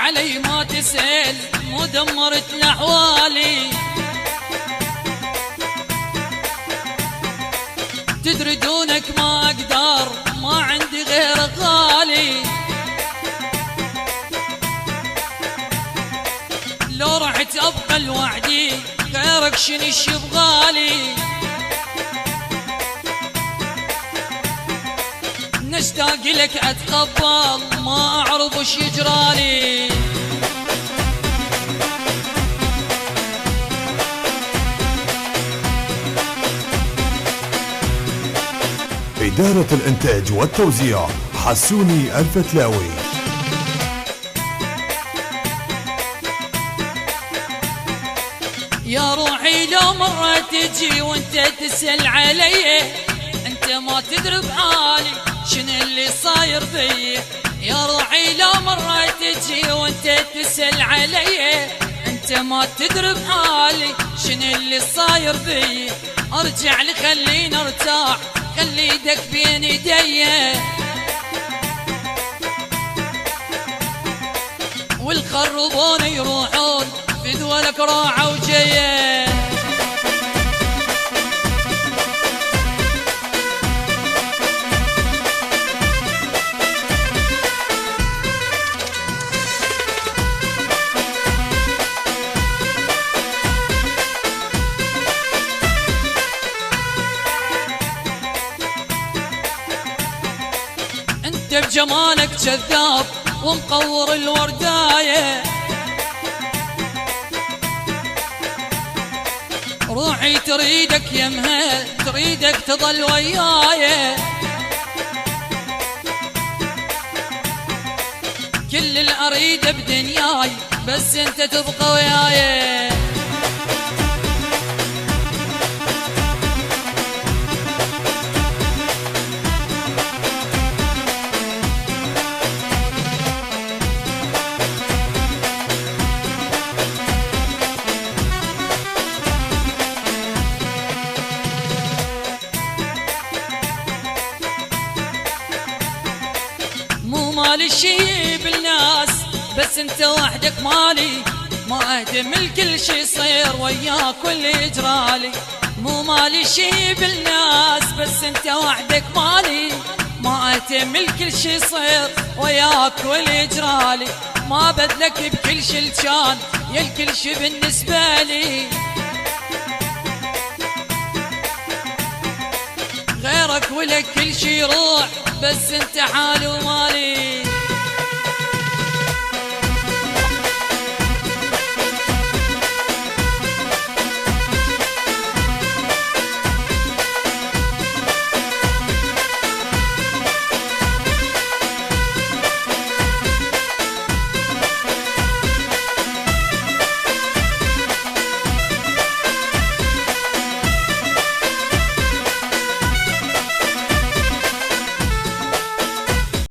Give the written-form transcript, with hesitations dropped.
علي ما تسأل مو دمرت احوالي. تدري دونك ما اقدر ما عندي غير غالي. لو رحت ابقى لوحدي غيرك شنش يبغالي. نشتاق لك اتقبل ما اعرف وش يجرالي. إدارة الإنتاج والتوزيع حسوني الفتلاوي. يا روحي لو مرة تجي وانت تسأل علي انت ما تدري بحالي شنو اللي صاير فيي. يا روحي لو مرة تجي وانت تسأل علي انت ما تدري بحالي شنو اللي صاير فيي. ارجع لي خليني ارتاح خلي ايدك بين ايدي والخربون يروحون في دولك راعة وجيه. انت بجمالك جذاب ومقور الوردايه. روحي تريدك يمها تريدك تظل وياي. كل اللي اريده بدنياي بس انت تبقى وياي. مالي شي بالناس بس انت وحدك مالي. ما اهتم كل شي يصير وياك واللي يجرالي. مو مالي شي بالناس بس انت وحدك مالي. ما اهتم كل شي يصير وياك واللي يجرالي. ما بدلك بكل شي كان يا الكل شي بالنسبة لي. غيرك ولك كل شي يروح بس انت حالي ومالي.